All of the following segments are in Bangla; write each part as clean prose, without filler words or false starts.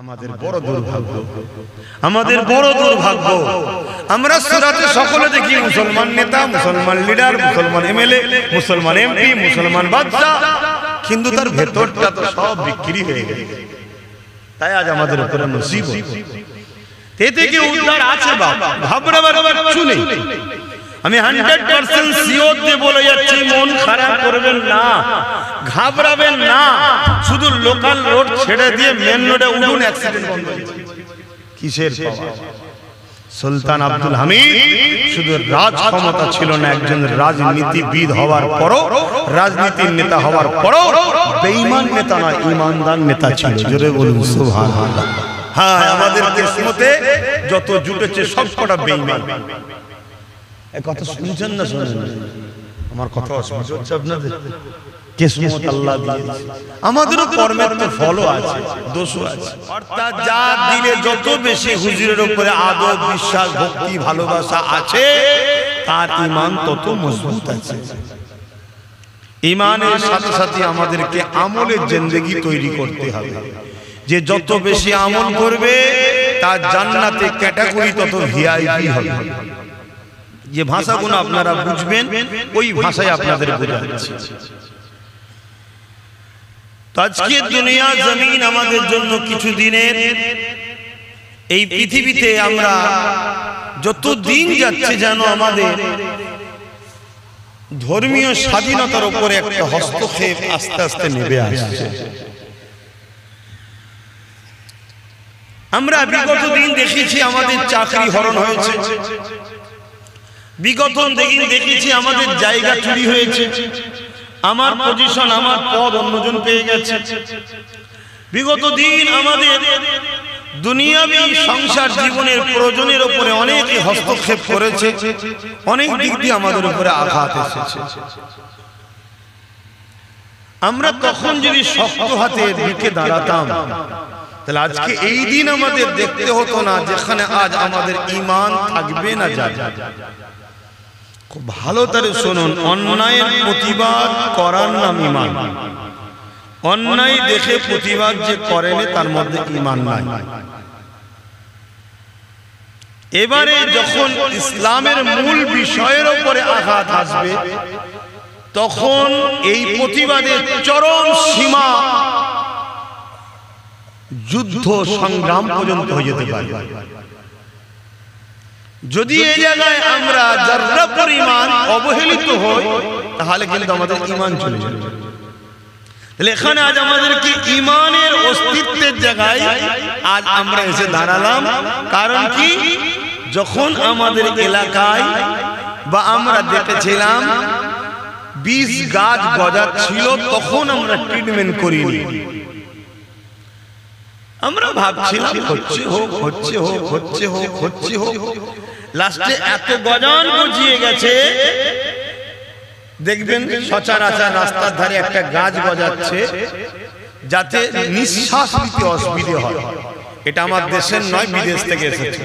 আমাদের বড় দুর্ভাগ্য, আমাদের বড় দুর্ভাগ্য। আমরা সুরাতে সকলে দেখি মুসলমান নেতা, মুসলমান লিডার, মুসলমান এমএলএ, মুসলমান এমপি, মুসলমান বাদশা, কিন্তু তার ভেতরটা তো সব বিক্রি হয়ে গেছে। তাই আজ আমাদের উপরে মুসিবত। এতে কি উদ্ধার আছে? বাবা ঘাবড়াবার কিছু নেই। আমি 100% সিওর দিয়ে বলে যাচ্ছি, মন খারাপ করবেন না, ঘাবড়াবেন না। শুধু লোকাল রোড ছেড়ে দিয়ে মেন রোডে উঠুন, অ্যাক্সিডেন্ট বন্ধ হয়ে যাবে। কিসের পাওয়া? সুলতান আব্দুল হামিদ শুধু রাজ ক্ষমতা ছিল না, একজন রাজনীতিবিদ হওয়ার পরও, রাজনীতির নেতা হওয়ার পরও বেঈমান নেতা না, ঈমানদার নেতা ছিল। জোরে বলুন সুবহানাল্লাহ। হ্যাঁ, আমাদের কিসমতে যত জুটেছে সব কটা বেঈমান। এই কথা শুনছেন না শুনেন? আমার কথা অসুবিধা হচ্ছে আপনাদের? কিসমত আল্লাহ দিয়েছে, আমাদেরও কর্মের তো ফলও আছে, দোষও আছে। অর্থাৎ যার দিলে যত বেশি হুজুরের উপরে আদব, বিশ্বাস, ভক্তি, ভালোবাসা আছে, তার ঈমান তত মজবুত আছে। ঈমানের সাথে সাথে আমাদেরকে আমলের জিন্দেগি তৈরি করতে হবে। যে যত বেশি আমল করবে তার জান্নাতে ক্যাটাগরি তত ভিআইপি হবে। যে ভাষাগুলো আপনারা বুঝবেন ওই ভাষায় আপনাদের বোঝাচ্ছি। আজকে দুনিয়া জমিন আমাদের জন্য কিছু দিনের, এই পৃথিবীতে আমরা যত দিন যাচ্ছে যেন আমাদের ধর্মীয় স্বাধীনতার উপরে একটা হস্তক্ষেপ আস্তে আস্তে নেমে আসছে। আমরা বিগত দিন দেখেছি আমাদের চাকরি হরণ হয়েছে, বিগত দিন দেখেছি আমাদের জায়গা চুরি হয়েছে, আমার পজিশন, আমার পদ অন্যজন পেয়ে গেছে। বিগত দিন আমাদের দুনিয়াবী সংসার জীবনের প্রয়োজনের উপরে অনেকে হস্তক্ষেপ করেছে, অনেক দিক দিয়ে আমাদের উপরে আঘাত এসেছে। আমরা তখন যদি শক্ত হাতে দিকে দাঁড়াতাম, তাহলে আজকে এই দিন আমাদের দেখতে হতো না, যেখানে আজ আমাদের ঈমান থাকবে না যাবে। খুব ভালো করে শুনুন, অন্যায়ের প্রতিবাদ করার নাম ঈমান। অন্যায় দেখে প্রতিবাদ যে করেনি তার মধ্যে ঈমান নাই। এবারে যখন ইসলামের মূল বিষয়ের উপরে আঘাত আসবে, তখন এই প্রতিবাদের চরম সীমা যুদ্ধ সংগ্রাম পর্যন্ত হয়ে যেতে পারে। যদি এই জায়গায় আমরা যারা পরিমাণ অবহেলিত হই, তাহলে কিন্তু আমাদের ঈমান চলে যাবে। তাহলে এখানে আজ আমাদেরকে ঈমানের অস্তিত্বের জায়গায় আজ আমরা এসে দাঁড়ালাম। কারণ কি? যখন আমাদের এলাকায় বা আমরা দেখেছিলাম 20 গাছ গজাচ্ছিল, তখন আমরা ট্রিটমেন্ট করিনি। আমরা ভাবছিলাম হচ্ছে হোক, হচ্ছে হোক, হচ্ছে হোক, হচ্ছে হোক। লাস্টে এত গজান গজিয়ে গেছে, দেখবেন সচরাচর রাস্তার ধারে একটা গাছ গজাচ্ছে যাতে নিঃশ্বাস নিতে অসুবিধা হয়। এটা আমার দেশের নয়, বিদেশ থেকে এসেছে।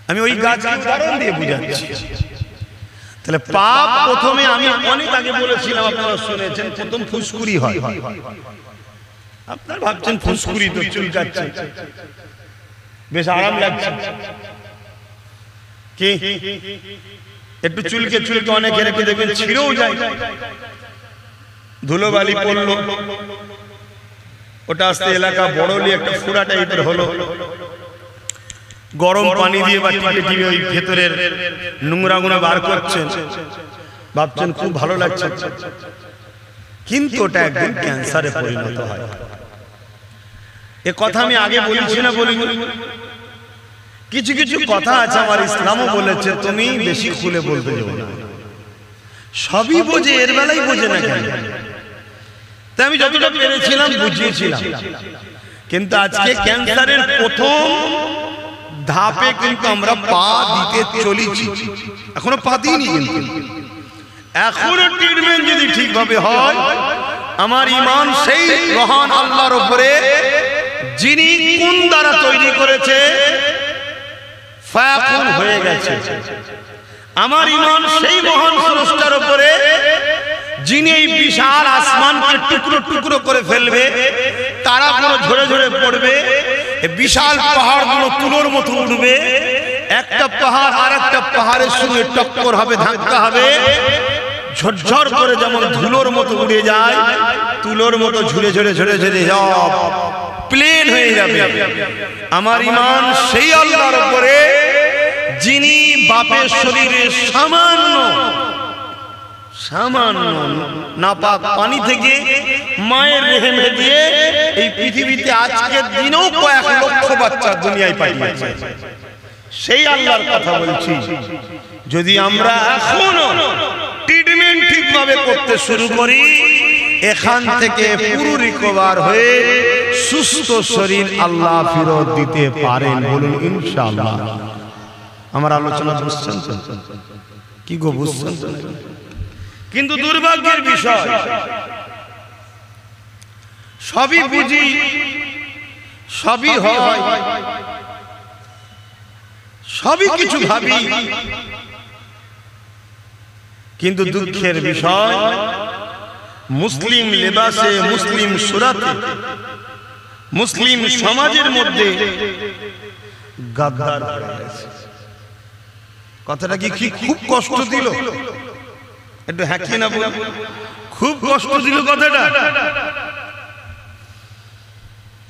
আমি ওই গাছের কারণ দিয়ে বুঝাচ্ছি। তাহলে পাপ প্রথমে, আমি অনেক আগে বলেছিলাম, আপনারা শুনেছেন, প্রথম ফুসকুড়ি হয়। আপনারা ভাবছেন ফুসকুড়ি তো চুলকাচ্ছে, বেশ আরাম লাগছে। কি একটু চুলকে চুলকে অনেকে রেখে দেখবেন ছিঁড়েও যায়, ধুলোবালি পড়লো, ওটা আস্তে এলাকা বড়লি একটা ফুড়া টাইপের হলো। গরম পানি দিয়ে বা টিপে টিপে ওই ভেতরের নোংরা গুলো বার করছেন, ভাবছেন খুব ভালো লাগছে, কিন্তু ওটা একদিন ক্যান্সারে পরিণত হয়। এ কথা আমি আগে বলেছি না? বলি কিছু কিছু কথা আছে, আমার ইসলামও বলেছে তুমি বেশি খুলে বলতে যাও না। সবই বোঝে, এর বেলায় বোঝে না কেন? তাই আমি যতটা পেরেছিলাম বুঝিয়েছিলাম। কিন্তু আজকে ক্যান্সারের প্রথম ধাপে কিন্তু আমরা পা দিতে চলেছি, এখনো পা দিইনি। কিন্তু এখনো ট্রিটমেন্ট যদি ঠিকভাবে হয়, আমার ঈমান সেই মহান আল্লাহর উপরে, যিনি কোন দ্বারা তৈরি করেছে, ফায়াকুন হয়ে গেছে। আমার ঈমান সেই মহান স্রষ্টার উপরে, যিনি এই বিশাল আসমানকে টুকরো টুকরো করে ফেলবে, তারাগুলো ঝরে ঝরে পড়বে, বিশাল পাহাড়গুলো তুলোর মতো উঠবে, একটা পাহাড় আর একটা পাহাড়ের সঙ্গে টক্কর হবে, ধাক্কা হবে, ঝরঝর করে যেমন ধুলোর মতো উড়ে যায়, তুলোর মতো ঝুলে ঝুলে ঝুলে ঝুলে সব প্লেন হয়ে যাবে। আমার ঈমান সেই আল্লাহর উপরে যিনি বাপের শরীরে সামান্য নাপাক পানি থেকে মায়ের রেহেমে দিয়ে এই পৃথিবীতে আজকের দিনেও কয়েক লক্ষ বাচ্চা দুনিয়ায় পাঠিয়েছে। সেই আল্লাহর কথা বলছি। যদি আমরা এখনো ট্রিটমেন্ট ঠিকভাবে করতে শুরু করি, এখান থেকে পুরো রিকভার হয়ে সুস্থ শরীর আল্লাহ ফেরত দিতে পারেন। বলুন ইনশাআল্লাহ। আমার আলোচনা বুঝছেন তো? কি গো বুঝছেন তো? কিন্তু দুর্ভাগ্যের বিষয়, সবই বুঝি, সবই হয়, সবই কিছু ভাবি, কিন্তু দুঃখের বিষয় মুসলিম লেবাসে, মুসলিম সুরাতে, মুসলিম সমাজের মধ্যে গাদ্দার হয়ে গেছে। কথাটা কি খুব কষ্ট দিল? একটু হ্যাঁ কি না বল, খুব কষ্ট দিল কথাটা।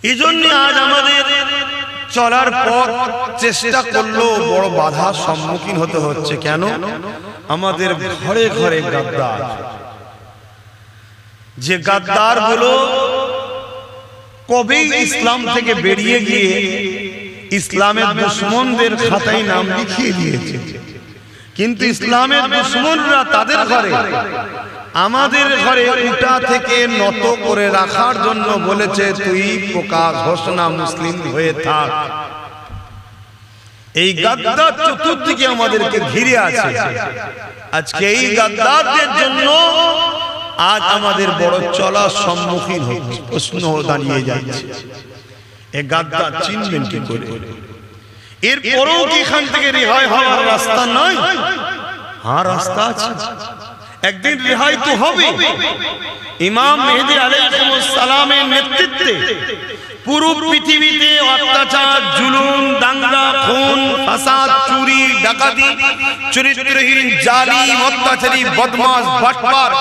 এই জন্য আজ আমাদের চলার পথ চেষ্টা করলেও বড় বাধার সম্মুখীন হতে হচ্ছে। কেন? আমাদের ঘরে ঘরে গাদ্দার। যে গাদ্দার গুলো কবেই ইসলাম থেকে বেরিয়ে গিয়ে ইসলামের দুশমনদের খাতায় নাম লিখিয়ে দিয়েছে, কিন্তু ইসলামের দুশমনরা তাদের ঘরে, আমাদের ঘরে উটা থেকে নত করে রাখার জন্য বলেছে, তুই প্রকাশ ঘোষণা মুসলিম হয়ে থাক। এই গাদ্দার চতুর্দিকে আমাদেরকে ঘিরে আছে। আজকে এই গাদ্দারদের জন্য আজ আমাদের বড় চলার সম্মুখীন হচ্ছে, প্রশ্ন দাঁড়িয়ে যাচ্ছে, এই গাদ্দার চিনবেন কি করে? এরপরও কি এখান থেকে রেহাই হওয়ার রাস্তা নাই? হ্যাঁ, রাস্তা আছে, একদিন রেহাই তো হবে। ইমাম মেহেদী আলাইহিস সালামের নেতৃত্বে পুরো পৃথিবীতে অত্যাচার, জুলুম, দাঙ্গা, খুন, ফাসাদ, চুরি, ডাকাতি, চরিত্রহীন, জালিম, অত্যাচারী, বদমাশ, বাটপার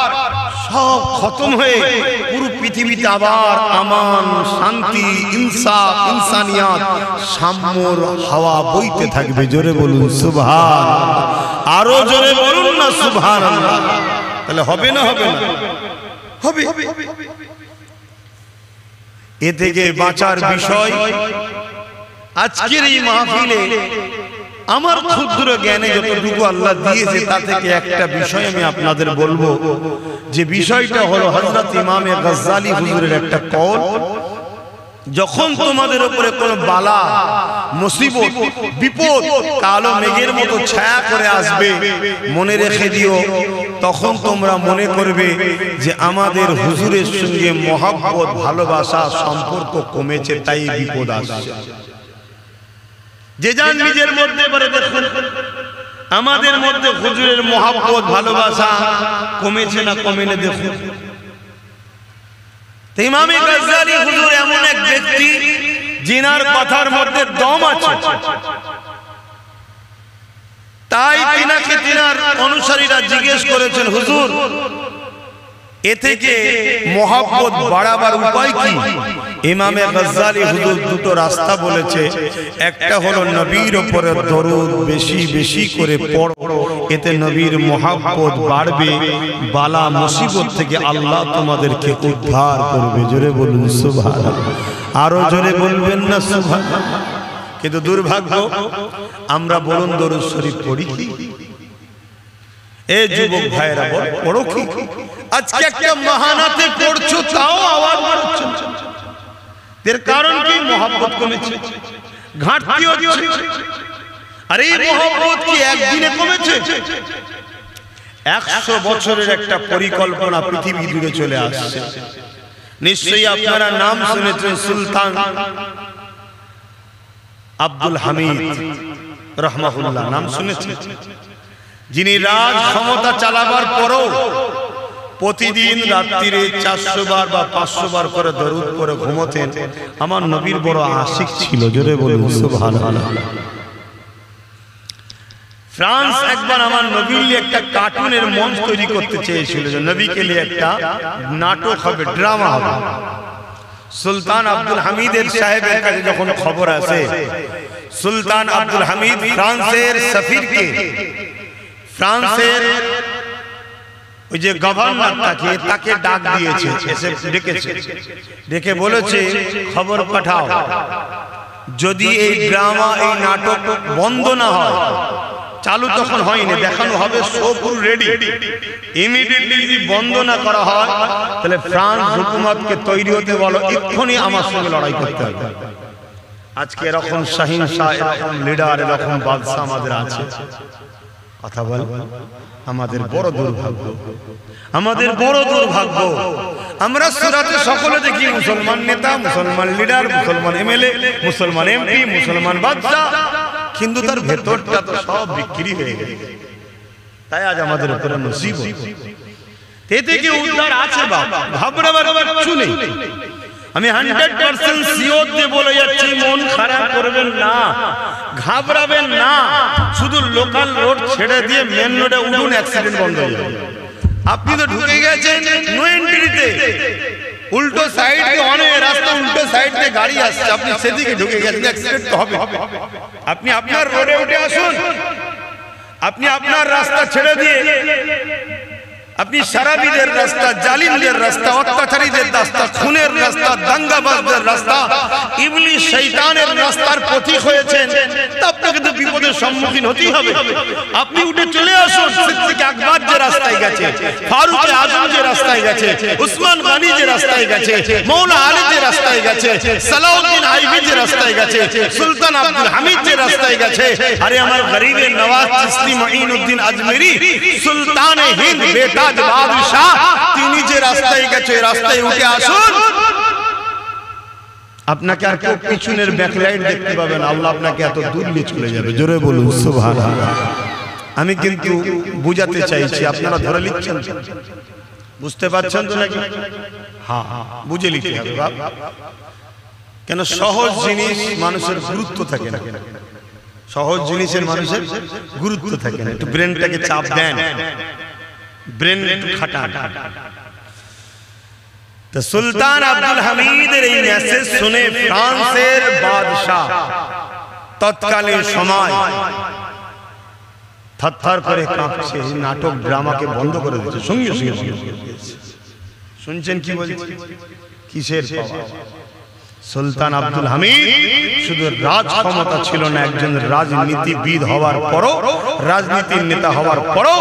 সব খতম হয়ে পুরো পৃথিবীতে আবার আমান, শান্তি, ইনসাফ, ইনসানিয়াত, সাম্যর হাওয়া বইতে থাকবে। জোরে বলুন সুবহানাল্লাহ। আরো জোরে বলুন না সুবহানাল্লাহ। তাহলে হবে না? হবে না? হবে। এ থেকে বাঁচার বিষয় আজকের এই মাহফিলে আমার ক্ষুদ্র জ্ঞানে যতটুকু আল্লাহ দিয়েছে তা থেকে একটা বিষয় আমি আপনাদের বলবো, যে বিষয়টা হলো হযরত ইমামে গজ্জালী হুজুরের একটা কওল, যখন তোমাদের উপরে কোন বালা, মুসিবত, বিপদ কালো মেঘের মতো ছায়া করে আসবে, মনে রেখে দিও, তখন তোমরা মনে করবে যে আমাদের হুজুরের সঙ্গে মহব্বত, ভালোবাসা, সম্পর্ক কমেছে, তাই বিপদ আসছে। যে যান নিজের মধ্যে পরে দেখুন, আমাদের মধ্যে হুজুরের মহব্বত, ভালোবাসা কমেছে না কমে না দেখুন। ইমামে গজ্জালী হুজুর এমন এক ব্যক্তি যিনার কথার মধ্যে দম আছে, তাই তিনাকে তিনার অনুসারীরা জিজ্ঞেস করেছেন, হুজুর এ থেকে মহব্বত বাড়াবার উপায় কি? ইমামে গজ্জালী হুজুর দুটো রাস্তা বলেছে। একটা হলো নবীর উপরে দরুদ বেশি বেশি করে পড়ো, এতে নবীর মহব্বত বাড়বে, বালা মুসিবত থেকে আল্লাহ তোমাদেরকে উদ্ধার করবে। জোরে বলুন সুবহানাল্লাহ। আরো জোরে বলবেন না সুবহানাল্লাহ? কিন্তু দুর্ভাগ্য, আমরা বলুন দরুদ শরীফ পড়ি কি? এ যুবক ভাইরা পড়ো কি? আজকে একটা মাহানাতে পড়ছো, তাও আওয়াজ করছো, এর কারণ কি? মহব্বত কমেছে, ঘাটতি হচ্ছে। আর এই মহব্বত কি একদিনে কমেছে? 100 বছরের একটা পরিকল্পনা পৃথিবী জুড়ে চলে আসছে। নিশ্চয়ই আপনারা নাম শুনেছেন সুলতান আব্দুল হামিদ রাহমাহুল্লাহ, নাম শুনেছেন? যিনি রাজ ক্ষমতা চালাবার পরও প্রতিদিন রাত্রিরে 400 বার বা 500 বার করে দরুদ পড়ে ঘুমোতেন। আমার নবীর বড় আশিক ছিল, জোরে বলুন সুবহানাল্লাহ। ফ্রান্স একবার আমার নবীর নিয়ে একটা কার্টুনের মঞ্চ তৈরি করতে চেয়েছিল, যে নবীকে নিয়ে একটা নাটক হবে, ড্রামা হবে। সুলতান আব্দুল হামিদের সাহেবের কাছে যখন খবর আসে, সুলতান আব্দুল হামিদ ফ্রান্সের সফিরকে, ফ্রান্সের ওই যে গভর্নর তাকে ডাক দিয়েছে, এসে ডেকেছে, ডেকে বলেছে খবর পাঠাও, যদি এই ড্রামা এই নাটক বন্ধ না হয়, চালু তখন হয়নি, দেখানো হবে, শো পুরো রেডি, ইমিডিয়েটলি যদি বন্ধ না করা হয় তাহলে ফ্রান্স হুকুমতকে তৈরি হতে বলো, এক্ষুনি আমার সঙ্গে লড়াই করতে হবে। আজকে এরকম শাহিনশাহ, এরকম লিডার, এরকম বাদশা আমাদের আছে। কথা বল, আমাদের বড় দুর্ভাগ্য, আমাদের বড় দুর্ভাগ্য। আমরা সুরাতে সকলে দেখি মুসলমান নেতা, মুসলমান লিডার, মুসলমান এমএলএ, মুসলমান এমপি, মুসলমান বাদশা, কিন্তু তার ভেতরটা তো সব বিক্রি হয়ে গেছে। তাই আজ আমাদের উপরে মুসিবত। এতে কি উদ্ধার আছে বাবা? ঘাবড়াবার কিছু নেই। আমি 100% সিওর দিয়ে বলে যাচ্ছি, মন খারাপ করবেন না, ঘাবড়াবেন না। শুধু লোকাল রোড ছেড়ে দিয়ে মেন রোডে উঠুন, অ্যাক্সিডেন্ট বন্ধ হয়ে যাবে। আপনি তো ঢুকে গেছেন নো এন্ট্রিতে, উল্টো সাইড দিয়ে অনেক রাস্তা, উল্টো সাইড দিয়ে গাড়ি আসছে, আপনি সেদিকে ঢুকে গেছেন, অ্যাক্সিডেন্ট তো হবে। আপনি আপনার রোডে উঠে আসুন, আপনি আপনার রাস্তা ছেড়ে দিয়ে আপনি শারাবিদের রাস্তা, জালিমদের রাস্তা, অত্যাচারীদের রাস্তা, খুনের রাস্তা, দাঙ্গাবাজদের রাস্তা, ইবলিস শয়তানের রাস্তার পথিক হয়েছেন, তা আপনাকে তো বিপদের সম্মুখীন হতেই হবে। আপনি উঠে চলে আসুন, সিদ্দিক আকবর যে রাস্তায় গেছে, ফারুক আজম যে রাস্তায় গেছে, উসমান গনি যে রাস্তায় গেছে, মৌলা আলী যে রাস্তায় গেছে, সালাউদ্দিন আইবি যে রাস্তায় গেছে, সুলতান আব্দুল হামিদ যে রাস্তায় গেছে, আরে আমার গরিবে নওয়াজ চিশতি মুঈনুদ্দিন আজমেরি, সুলতানে হিন্দ বেটা বাদশাহ, তিনি যে রাস্তায় গেছে, রাস্তায় উঠে আসুন। আপনাকে আর কেউ পিছনের ব্যাকলাইট দেখতে পাবেন, আল্লাহ আপনাকে এত দূর নিয়ে চলে যাবে। জোরে বলুন সুবহানাল্লাহ। আমি কিন্তু বুঝাতে চাইছি, আপনারা ধরে লিখছেন, বুঝতে পারছেন তো নাকি? হ্যাঁ, বুঝে লিখতে হবে বাবা। কেন সহজ জিনিস মানুষের গুরুত্ব থাকে না, সহজ জিনিসের মানুষের গুরুত্ব থাকে না। একটু ব্রেনটাকে চাপ দেন, ব্রেন একটু খাটান। তো সুলতান আব্দুল হামিদের এই মেসেজ শুনে ফ্রান্সের বাদশা তৎকালীন সময় থরথর করে কাঁপছে, নাটক ড্রামাকে বন্ধ করে দিয়েছে সঙ্গে সঙ্গে। শুনছেন কি বলছে? কিসের পাওয়ার? সুলতান আব্দুল হামিদ শুধু রাজ ক্ষমতা ছিল না, একজন রাজনীতিবিদ হওয়ার পরও, রাজনীতির নেতা হওয়ার পরও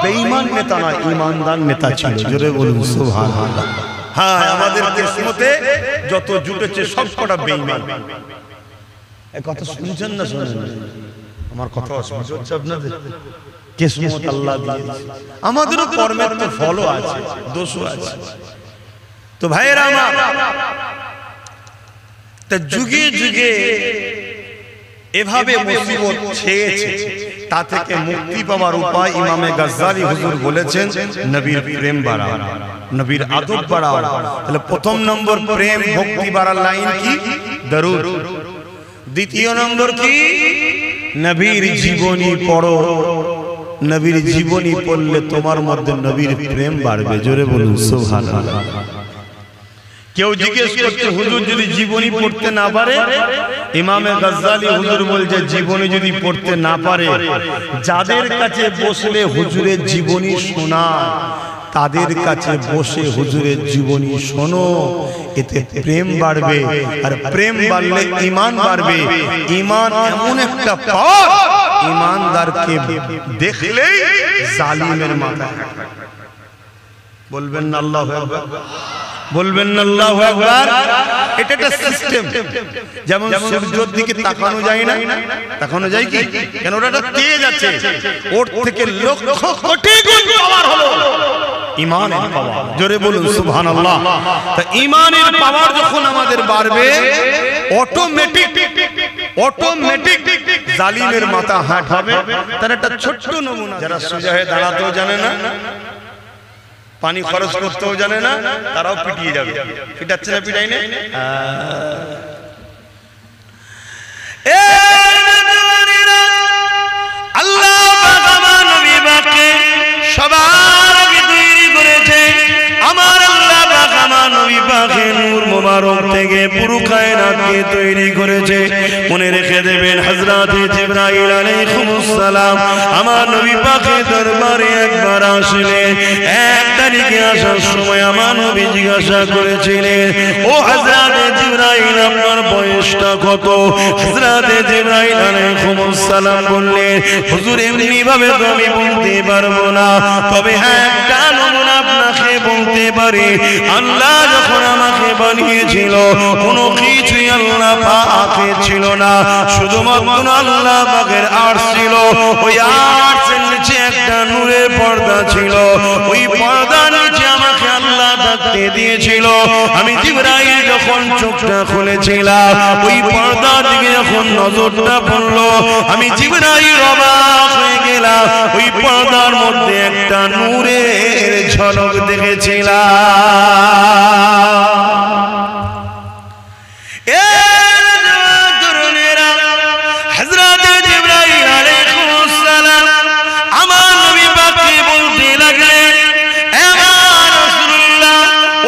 বেঈমান নেতা না, ঈমানদার নেতা ছিল। জোরে বলুন সুবহানাল্লাহ। হ্যাঁ, আমাদের কিসমতে যত জুটেছে সবকটা বেঈমান। এই কথা শুনছেন না শুনেন? আমার কথা অসুবিধা হচ্ছে আপনাদের? কিসমত আল্লাহ দিয়েছে, আমাদেরও কর্মের তো ফলও আছে, দোষও আছে। তো ভাইয়েরা আমার, তা যুগে যুগে এভাবে মুসিবত ছেয়েছে, তা থেকে মুক্তি পাওয়ার উপায় ইমামে গাজ্জালি হুজুর বলেছেন, নবীর প্রেম বাড়াও, নবীর আদব বাড়াও। তাহলে প্রথম নম্বর প্রেম ভক্তি বাড়ার লাইন কি? দরুদ। দ্বিতীয় নম্বর কি? নবীর জীবনী পড়ো। নবীর জীবনী পড়লে তোমার মধ্যে নবীর প্রেম বাড়বে। জোরে বলুন সুবহানাল্লাহ। কেউ জিজ্ঞেস করছে, হুজুর যদি জীবনী পড়তে না পারে? ইমামে গাজ্জালি হুজুর বলছে, জীবনী যদি পড়তে না পারে, যাদের কাছে বসলে হুজুরের জীবনী শোনা, তাদের কাছে বসে হুজুরের জীবনী শোনো, এতে প্রেম বাড়বে। আর প্রেম বাড়লে ঈমান বাড়বে। ঈমান এমন একটা পাওয়ার, ঈমানদারকে দেখলেই জালিমের মাথা। বলবেন না আল্লাহু আকবার? বলবেন না আল্লাহু আকবার? এটা একটা সিস্টেম। যেমন সূর্যের দিকে তাকানো যায় না, তাকানো যায় কি? কেন? ওটা তেজ আছে, ওর থেকে লক্ষ কোটি গুণ পাওয়ার হলো ঈমানের পাওয়ার। জোরে বলুন সুবহানাল্লাহ। তা ঈমানের পাওয়ার যখন আমাদের বাড়বে, অটোমেটিক জালিমের মাথা হাট হবে। তার একটা ছোট্ট নমুনা, যারা সোজা হয়ে দাঁড়াতেও জানে না, পানি খরচ করতেও জানে না, তারাও পিটিয়ে যাবে। পিটাচ্ছে না, পিটাই না? আল্লাহ পাক আমার নবী পাককে সবার আগে তৈরি করেছে। আমার আল্লাহ পাক আমার নবী পাকের নূর মোবারক থেকে পুরো কায়নাতকে তৈরি করেছে। মনে রেখে দেবেন, হযরত জিবরাইল আলাইহিস সালাম আমার নবী পাকের দরবারে একবার আসলেন। এক তারিখে আসার সময় আমার নবী জিজ্ঞাসা করেছিলেন, ও হযরত জিবরাইল আপনার বয়সটা কত? হযরত জিবরাইল আলাইহিস সালাম বললেন, হুজুর এমনি ভাবে তো আমি বলতে পারবো না, তবে হ্যাঁ একটা নমুনা আপনাকে বলতে পারি। আল্লাহ যখন আমাকে বানিয়েছিল কোনো কিছুই আল্লাহ পাকে ছিল না, শুধুমাত্র আল্লাহ পাকের আরশ ছিল। ওই আরশের নিচে একটা নূরের পর্দা ছিল। ওই পর্দার নিচে আমাকে আল্লাহ থাকতে দিয়েছিল। আমি জিবরাইল যখন চোখটা খুলেছিলাম, ওই পর্দার দিকে যখন নজরটা পড়লো, আমি জিবরাইল অবাক হয়ে গেলাম। ওই পর্দার মধ্যে একটা নূরের ঝলক দেখেছিলাম। হযরত জিবরাইল আলাইহিস সালাম আমার নবী পাককে বলতে লাগলেন, হে রাসূলুল্লাহ,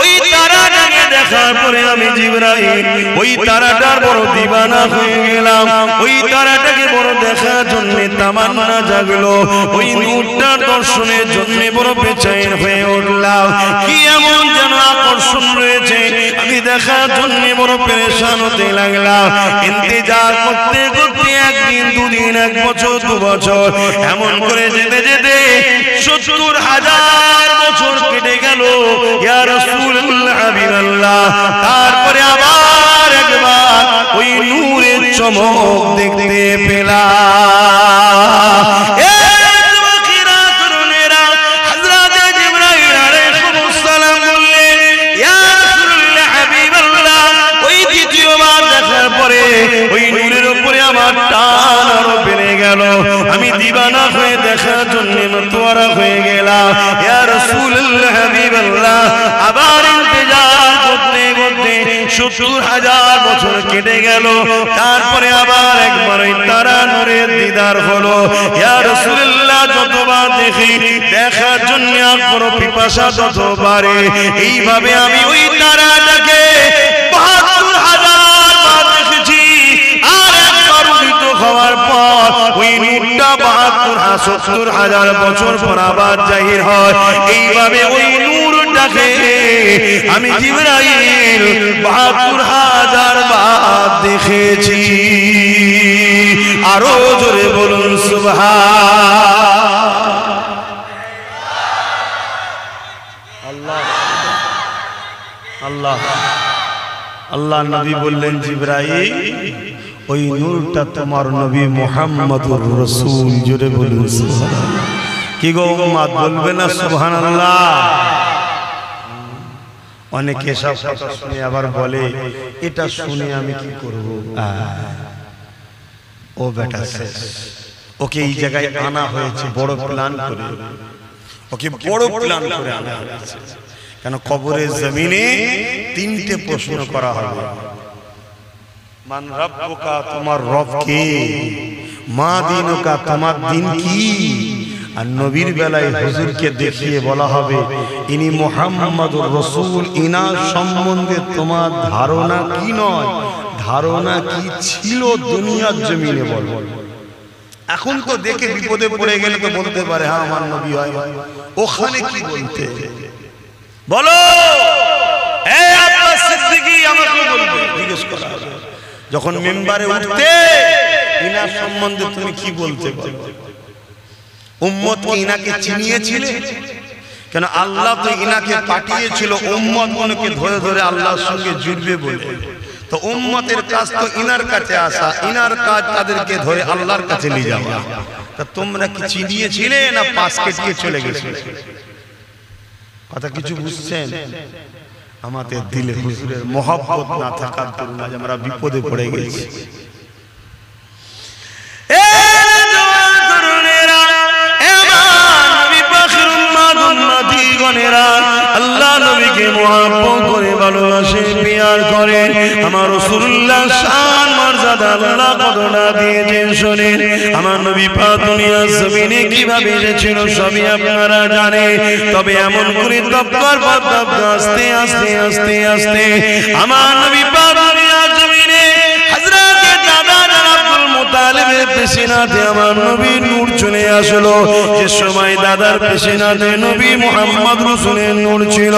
ওই তারাটাকে দেখার পরে আমি জিবরাইল ওই তারাটার বড় দিওয়ানা হয়ে গেলাম। ওই তারাটাকে বড় দেখার জন্য তামান্না জাগলো। ওই নূরটার দর্শনের জন্য বড় বেচেন হয়ে উঠলাম। কি এমন যেন আকর্ষণ রয়েছে, আমি দেখার জন্য বড় পেরেশান হতে লাগলাম। ইন্তজার করতে করতে একদিন, দুদিন, এক বছর, 2 বছর এমন করে যেতে যেতে 70,000 বছর কেটে গেল। ইয়া রাসূলুল্লাহ, হাবিবাল্লাহ, তারপরে আবার একবার ওই নূরের চমক দেখতে পেলাম। ওই নূরের উপরে আমার টান আরো বেড়ে গেল। আমি দিবানা হয়ে দেখার জন্য মতওয়ারা হয়ে গেলাম। ইয়া রাসূলুল্লাহ, হাবিবাল্লাহ, আবার ইন্তজার করতে করতে 70,000 বছর কেটে গেল। তারপরে আবার একবার ওই তারা নূরের দিদার হলো। ইয়া রাসূলুল্লাহ, যতবার দেখি দেখার জন্য আগ্রহ পিপাসা তত বাড়ে। এইভাবে আমি ওই তারাটাকে 72,000 বার দেখেছি। আর একবার উদিত হওয়ার পর ওই নূরটা 72,000 বছর পর আবার জাহির হয়। এইভাবে ওই নূরটাকে আমি জিবরাইল 72,000 বার দেখেছি। আরো জোরে বলুন সুবহানাল্লাহ। আল্লাহ আল্লাহ নবী বললেন, জিবরাইল ওই নূরটা তোমার নবী মুহাম্মদুর রাসূল। জোরে বলুন সুবহানাল্লাহ। কি গো উম্মত, বলবে না সুবহানাল্লাহ? অনেকে সব কথা শুনে আবার বলে, এটা শুনে আমি কি করব? ও বেটা শেষ, ওকে এই জায়গায় আনা হয়েছে বড় প্ল্যান করে। ওকে বড় প্ল্যান করে আনা হয়েছে। কেন? কবরের জমিনে 3টে প্রশ্ন করা হবে। মান রাব্বুকা, তোমার রব কে? মা দিনুকা, তোমার দিন কি? আর নবীর বেলায় হুজুরকে দেখিয়ে বলা হবে, ইনি মুহাম্মাদুর রাসূল। ইনার সম্বন্ধে তোমার ধারণা কি নয়, ধারণা কি ছিল দুনিয়ার জমিনে বল। এখন তো দেখে বিপদে পড়ে গেলে তো বলতে পারে, হ্যাঁ আমার নবী হয়। ওখানে কি বলতে বলো? এই আব্বাস সিদ্দিকী আমাকে বলবে, জিজ্ঞেস করা হবে যখন মিম্বারে উঠতে, ইনার সম্বন্ধে তুমি কি বলতে পারো? উম্মত কি ইনাকে চিনিয়েছিলে? কেন আল্লাহ তো ইনাকে পাঠিয়েছিল উম্মত মনকে ধরে ধরে আল্লাহর সঙ্গে জুড়বে বলে। তো উম্মতের কাজ তো ইনার কাছে আসা, ইনার কাজ তাদেরকে ধরে আল্লাহর কাছে নিয়ে যাওয়া। তা তোমরা কি চিনিয়েছিলে না পাশ কেটে চলে গেছিলে? কথা কিছু বুঝছেন? আমাদের দিলে হুজুরের মহব্বত না থাকার দরুন আজ আমরা বিপদে পড়ে গেছি। নবী পাকের উম্মত উম্মতিগণেরা মহব্বত করে ভালোবাসে প্যার করে আমার রাসূলুল্লাহ শান মর্যাদা আল্লাহ কতটা দিয়েছেন শুনেন আমার নবী পাক দুনিয়ার জমিনে কিভাবে এসেছিল সবই আপনারা জানেন তবে এমন করে দপ্তর পদ্ম আস্তে আস্তে আস্তে আস্তে আমার নবী পাক দুনিয়ার জমিনে হযরত দাদা আব্দুল মুতালিবের পেশিনাতে আমার নবীর নূর চলে আসলো যে সময় দাদার পেশিনাতে নবী মুহাম্মদ রাসূলের নূর ছিল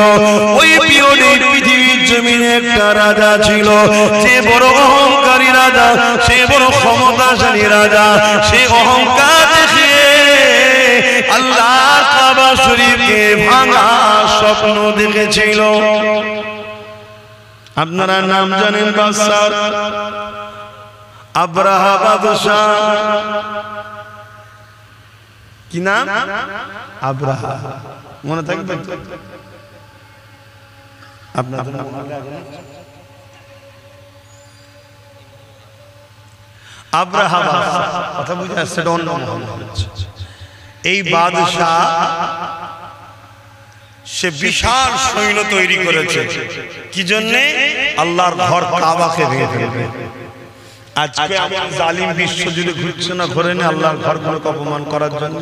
ওই পিরিয়ডে পৃথিবীর জমিনে একটা রাজা ছিল যে বড় অহংকারী রাজা সে বড় ক্ষমতাশালী রাজা সে অহংকার দেখিয়ে আল্লাহর কাবা শরীফকে ভাঙা স্বপ্ন দেখেছিল আপনারা নাম জানেন বাদশা আব্রাহা বাদশা কি নাম আব্রাহা মনে থাকবে আপনাদের আব্রাহা বাদশা কথা বুঝে আসছে অন্য এই বাদশা সে বিশাল সৈন্য তৈরি করেছে কি জন্য আল্লাহর ঘর কাবাকে ভেঙে ফেলবে আজকে এমন জালিম বিশ্ব জুড়ে ঘুরছে না ঘরে না আল্লাহর ঘরগুলোকে অপমান করার জন্য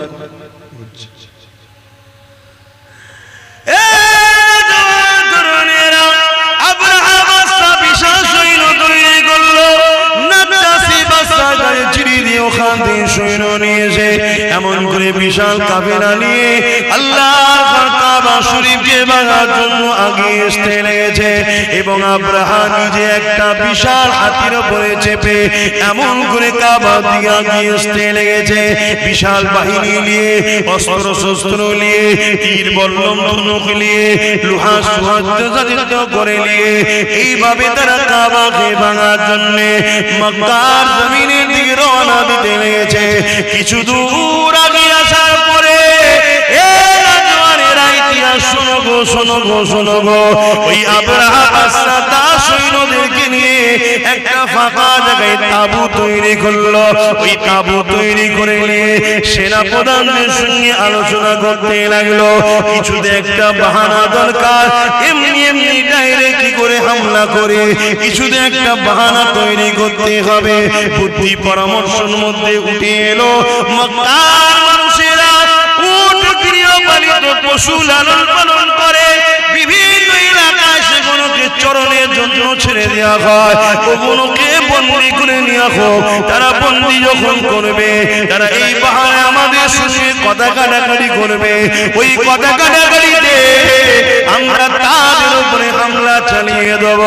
এমন করে বিশাল কাফেলা নিয়ে আল্লাহর কাবা শরীফকে ভাঙার জন্য আগিয়ে আসতে লেগেছে এবং আব্রাহা নিজে একটা বিশাল হাতির উপরে চেপে এমন করে কাবা দিকে আগিয়ে আসতে লেগেছে বিশাল বাহিনী নিয়ে অস্ত্র শস্ত্র নিয়ে তীর বল্লম ধনুক নিয়ে লোহা সজ্জিত করে নিয়ে এইভাবে তারা কাবাকে ভাঙার জন্য মক্কার জমিনের দিকে রওনা দিতে লেগেছে কিছু দূর আগে আসার পরে শোনো গো ওই আব্রাহা বাদশা তার সৈন্যদেরকে নিয়ে একটা ফাঁকা জায়গায় তাঁবু তৈরি করলো ওই তাঁবু তৈরি করে নিয়ে সেনা প্রধানদের সঙ্গে আলোচনা করতে লাগলো কিছুতে একটা বাহানা দরকার এমনি এমনি ডাইরেক্ট কি করে হামলা করে কিছুতে একটা বাহানা তৈরি করতে হবে বুদ্ধি পরামর্শের মধ্যে উঠে এলো মক্কার মানুষেরা উট গৃহপালিত পশু লালন পালন করে বিভিন্ন এলাকায় সেগুলোকে চরণের জন্য ছেড়ে দেওয়া হয় ওগুলোকে বন্দী করে নেওয়া হোক তারা বন্দী যখন করবে তারা এই পাহাড়ে আমাদের সঙ্গে কথা কাটাকাটি করবে ওই কথা কাটাকাটিতে আমরা তাদের উপরে হামলা চালিয়ে দেব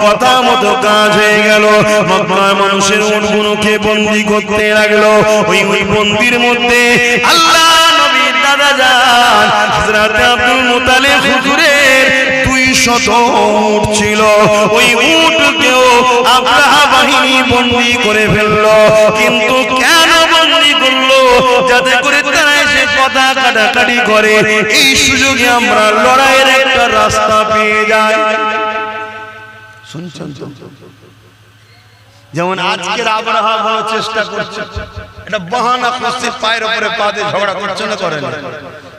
কথা মতো কাজ হয়ে গেল মক্কার মানুষের উটগুলোকে বন্দী করতে লাগলো ওই বন্দির মধ্যে আল্লাহ নবীর দাদা যান হযরত আব্দুল মুতালিব হুজুরের 200 উট ছিল ওই উটকেও আব্রাহা বাহিনী বন্দী করে ফেললো কিন্তু কেন বন্দী করলো যাতে করে তারা এসে কথা কাটাকাটি করে এই সুযোগে আমরা লড়াইয়ের একটা রাস্তা পেয়ে যাই শুনছেন যেমন আজকের আব্রাহা বড় চেষ্টা করছে এটা বাহানা করছে পায়ের উপরে পা দিয়ে ঝগড়া করছে না করে না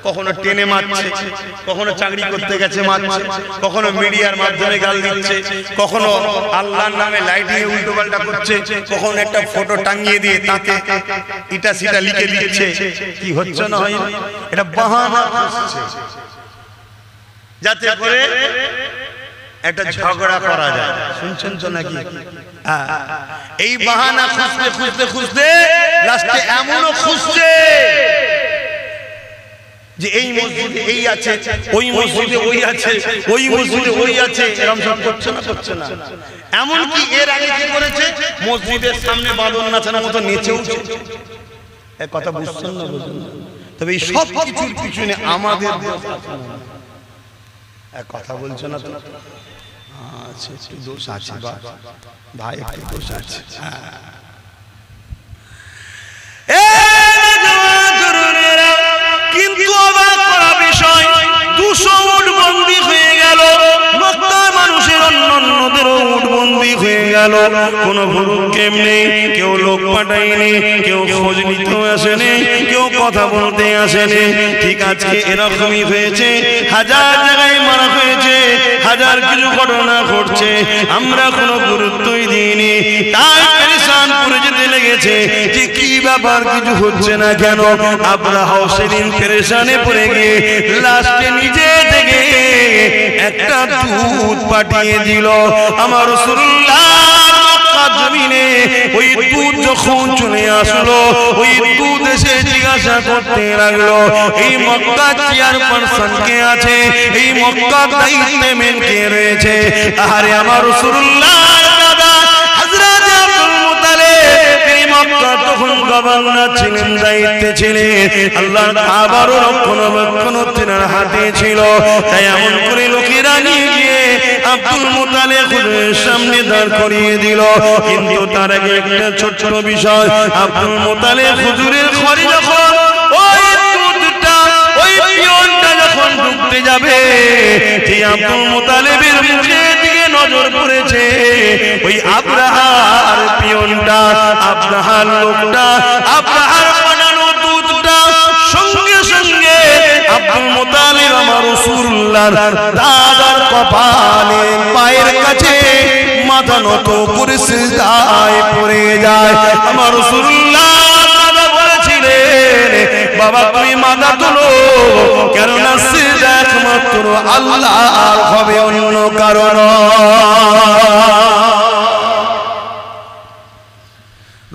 কখনো টেনে মারছে কখনো চাকরি করতে গেছে মারছে কখনো মিডিয়ার মাধ্যমে গাল দিচ্ছে কখনো আল্লাহর নামে লাইটিং উল্টো পাল্টা করছে কখনো একটা ফটো টাঙিয়ে দিয়ে তাতে এটা সেটা লিখে দিচ্ছে কি হচ্ছে না হয় এটা বাহানা করছে যাতে করে একটা ঝগড়া করা যায় শুনছেন তো নাকি এই বাহানা খুঁজতে খুঁজতে খুঁজতে লাস্টে এমনও খুঁজছে যে এই মসজিদে এই আছে ওই মসজিদে ওই আছে ওই মসজিদে ওই আছে এরকম সব করছে না এমন কি এর আগে কি করেছে মসজিদের সামনে বাঁধন নাচানোর মতো নেচে উঠছে এই কথা বুঝছেন না তবে এই সব কিছুর পিছনে আমাদের এক কথা বলছো না তো আচ্ছা একটু দোষ আছে ভাই একটু দোষ আছে কিন্তু অবাক করা বিষয় 200 উট বন্দী হয়ে গেল মক্কার মানুষের অন্যদেরও উট বন্দী হয়ে গেল গেল, কোনো ভুরুক্ষেপ নেই, কেউ লোক পাঠায়নি, কেউ খোঁজ নিতেও আসেনি, কেউ কথা বলতে আসেনি। ঠিক আজকে এরকমই হয়েছে, হাজার জায়গায় মারা হয়েছে, হাজার কিছু ঘটনা ঘটছে, আমরা কোনো গুরুত্বই দিইনি। তাই পেরেশান করে যেতে লেগেছে যে কি ব্যাপার, কিছু হচ্ছে না কেন। আব্রাহাও সেদিন পেরেশানে পড়ে গিয়ে লাস্টে নিজে থেকে একটা দুধ পাঠিয়ে দিল। আমার রাসূলুল্লাহ জমিনে ওই দুধ যখন চলে আসলো, ওই দুধ এসে জিজ্ঞাসা করতে লাগলো, এই মক্কা চেয়ারপারসন কে আছে, এই মক্কা দায়িত্বে মেন কে রয়েছে? আরে আমার রাসূলুল্লাহ দাদা হযরত আব্দুল মুত্তালিব এই মক্কা তখন গভর্নর ছিলেন, দায়িত্বে ছিলেন, আল্লাহর কাবার রক্ষণাবেক্ষণ তেনার হাতে ছিল। তাই এমন করে লোকেরা নিয়ে গিয়ে আব্দুল মুত্তালিব হুজুরের সামনে দাঁড় করিয়ে দিল। কিন্তু তার আগে একটা ছোট্ট বিষয়, আব্দুল মুত্তালিব হুজুরের ঘরে যখন ওই দুধটা, ওই পিয়নটা যখন ঢুকতে যাবে, সেই আব্দুল মুত্তালিবের মুখের দিকে নজর পড়েছে, ওই আব্রাহার পিয়নটা, আব্রাহার লোকটা, আব্রাহার বানানো দুধটা সঙ্গে সঙ্গে আব্দুল মুত্তালিব আমার রাসূলুল্লাহর দাদার কপালে পায়ের কাছে মাথা নত করে সিজদায় পড়ে যায়। আমার রাসূলুল্লাহ দাদা বলেছিলেন, বাবা তুমি মাথা তোলো, কেননা সিজদা একমাত্র আল্লাহর হবে, অন্য কারণ।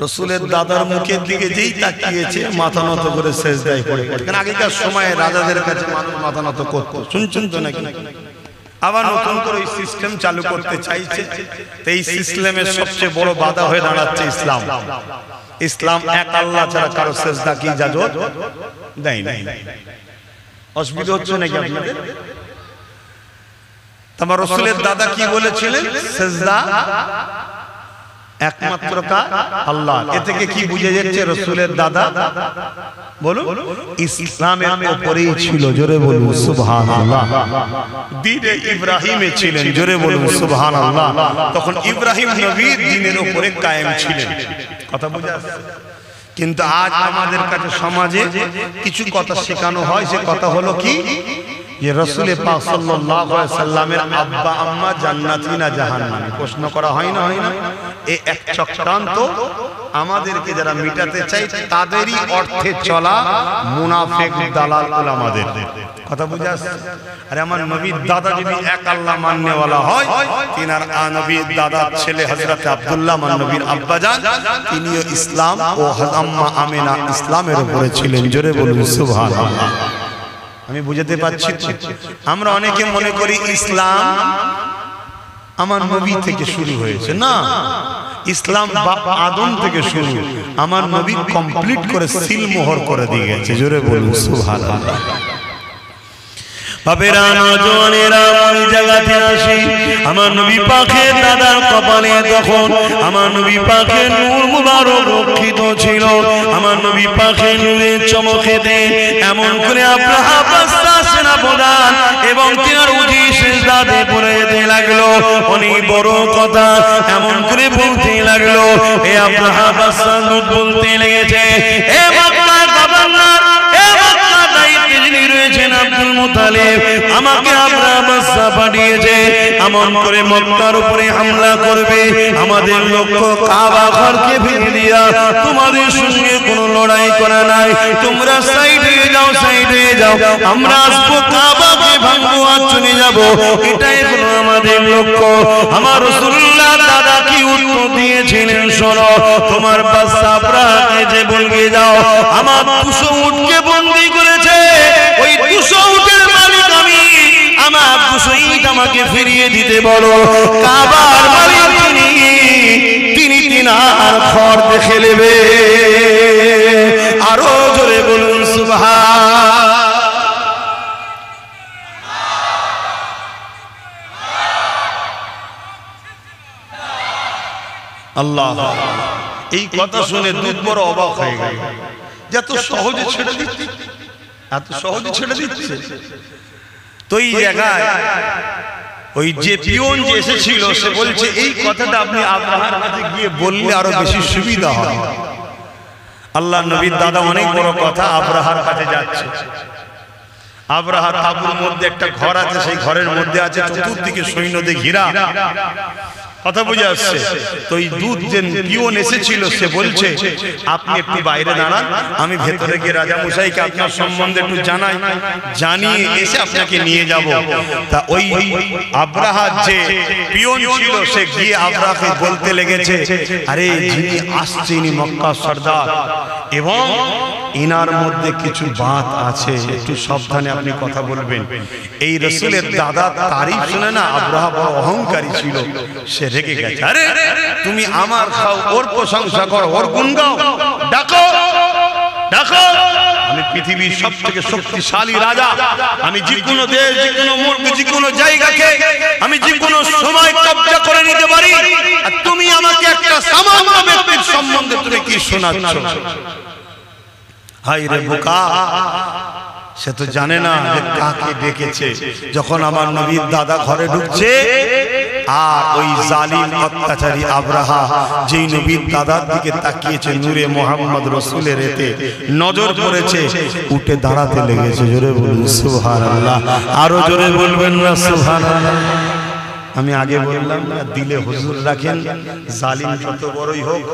রাসূলের দাদার মুখের দিকে যেই তাকিয়েছে, মাথা নত করে সিজদায় পড়ে গেল। কারণ আগেকার সময়ে রাজাদের কাছে মানুষ মাথা নত করত, শুনছেন তো নাকি? আবার নতুন করে এই সিস্টেম চালু করতে চাইছে। তো এই সিস্টেমের সবচেয়ে বড় বাধা হয়ে দাঁড়াচ্ছে ইসলাম। ইসলাম এক আল্লাহ ছাড়া কারো সিজদা কি ইজাজত দেয় না। অসুবিধা হচ্ছে নাকি আপনাদের? তোমার রাসূলের দাদা কি বলেছিলেন? সিজদা একমাত্র কার? আল্লাহ। এ থেকে কি বুঝে যাচ্ছে রাসূলের দাদা? বলুন, ইসলামের উপরেই ছিল, জোরে বলুন সুবহানাল্লাহ। দ্বীনে ইব্রাহিমে ছিলেন, জোরে বলুন সুবহানাল্লাহ। তখন ইব্রাহিম নবীর দ্বীনের উপরে কায়েম ছিলেন। কথা বুঝা আসছে? কিন্তু আজ আমাদের কাছে সমাজে কিছু কথা শেখানো হয়, সে কথা হলো কি, যে রাসূল পাক সাল্লাল্লাহু আলাইহি সাল্লামের আব্বা আম্মা জান্নাতি না জাহান্নামী। প্রশ্ন করা হয় না, হয় না? এই এক চক্রান্ত আমাদেরকে যারা মিটাতে চাই, তাদেরই অর্থে চলা মুনাফিক দালাল উলামাদের। কথা বুঝা আসছে? আরে আমার নবীর দাদা যদি এক আল্লাহ মাননেওয়ালা হয়, তিনার নবীর দাদার ছেলে হযরত আব্দুল্লাহ মান নবীর আব্বাজান, তিনিও ইসলাম ও আম্মা আমিনা ইসলামের উপরে ছিলেন, জোরে বলুন সুবহানাল্লাহ। আমি বুঝাতে পারছি? আমরা অনেকে মনে করি ইসলাম আমার নবী থেকে শুরু হয়েছে। না, ইসলাম বাপ আদম থেকে শুরু, আমার নবী কমপ্লিট করে সিল মোহর করে দিয়ে গেছে, জোরে বলুন সুবহানাল্লাহ। বাবেরা নজওয়ানেরা ওই জায়গাতে আসি, আমার নবী পাকের দাদার কপালে তখন আমার নবী পাকের নূর মুবারক রক্ষিত ছিল। আমার নবী পাকের নূরের চমকেতে এমন করে আব্রাহা বাদশাহ সেনাপ্রধান এবং তিনার উজি সিজদাতে পড়ে যেতে লাগলো। অনেক বড় কথা এমন করে বলতে লাগলো, এ আব্রাহা বাদশাহ বলতে লেগেছে, এ মক্কার গভর্নর, এ মক্কার দায়িত্বে যিনি রয়েছেন আব্দুল মুত্তালিব, আমাকে আব্রাহা বাদশাহ পাঠিয়েছে এমন করে মক্কার উপরে হামলা করবে। আমাদের লক্ষ্য কাবা ঘরকে ভেঙে দিয়া তোমাদের সঙ্গে কোনো লড়াই করা নাই, তোমরা সাইড হয়ে যাও, সাইড হয়ে যাও, আমরা আসবো কাবাকে ভাঙবো আর চলে যাবো, এটাই হলো আমাদের লক্ষ্য। আমার রাসূলুল্লাহ দাদা কি উত্তর দিয়েছিলেন শোনো, তোমার বাদশা আব্রাহাকে যে বলবে যাও আমার 200 উটকে বন্দী করেছে, ওই 200 উটের মালিক আমি, আমার 200 ইট আমাকে ফিরিয়ে দিতে বলো। কাবার মালিক তিনি তিনার ঘর দেখে নেবে। আরো জোরে বলুন সুবহান। আল্লাহ, এই কথা শুনে দুধ বড় অবাক হয়ে গেল, এত সহজে ছেড়ে দিচ্ছে, এত সহজে ছেড়ে দিচ্ছে। তো এই জায়গায় ওই যে পিয়ন যে এসেছিল সে বলছে এই কথাটা আপনি আব্রাহার কাছে গিয়ে বললে আরো বেশি সুবিধা হয়। আল্লাহ নবীর দাদা অনেক বড় কথা আব্রাহার কাছে যাচ্ছে। আব্রাহা তাঁবুর মধ্যে একটা ঘর আছে, সেই ঘরের মধ্যে আছে চতুর্দিকে সৈন্য দিয়ে ঘেরা। কথা বুঝে আসছে তো? এই দুধ যে পিয়ন এসেছিল সে বলছে আপনি একটু বাইরে দাঁড়ান, আমি ভেতরে গিয়ে রাজা মশাইকে আপনার সম্বন্ধে একটু জানাই, জানিয়ে এসে আপনাকে নিয়ে যাব। তা ওই আব্রাহা যে পিয়ন ছিল সে গিয়ে আব্রাহাকে বলতে লেগেছে, আরে যিনি আসছে ইনি মক্কার সর্দার এবং ইনার মধ্যে কিছু বাত আছে, একটু সাবধানে আপনি কথা বলবেন। এই রাসূলের দাদা তারিফ শুনে না আব্রাহা বড় অহংকারী ছিল, সে রেগে গেছে। আরে তুমি আমার খাও, ওর প্রশংসা করো, ওর গুণ গাও, ডাকো ডাকো, আমি পৃথিবীর সবথেকে শক্তিশালী রাজা, আমি যে কোনো দেশ, যে কোনো মুলক, যে কোনো জায়গাকে আমি যে কোনো সময় কব্জা করে নিতে পারি, আর তুমি আমাকে একটা সামান্য ব্যক্তির সম্বন্ধে তুমি কি শোনাচ্ছ? হাই রে বোকা, সে তো জানে না যে কাকে ডেকেছে। যখন আমার নবীর দাদা ঘরে ঢুকছে আর ওই জালিম অত্যাচারী আব্রাহা যেই নবীর দাদার দিকে তাকিয়েছে, নূরে মোহাম্মদ রসুলের এতে নজর পড়েছে, উঠে দাঁড়াতে লেগেছে। জোরে বলুন সুবহানাল্লাহ, আরো জোরে বলবেন না সুবহানাল্লাহ। আমি আগে বললাম না, দিলে হুজুর রাখেন, জালিম যত বড়ই হোক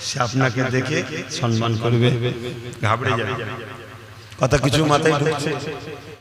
সে আপনাকে দেখে সম্মান করবে, ঘাবড়ে যাবে। কথা কিছু মাথায় ঢুকছে?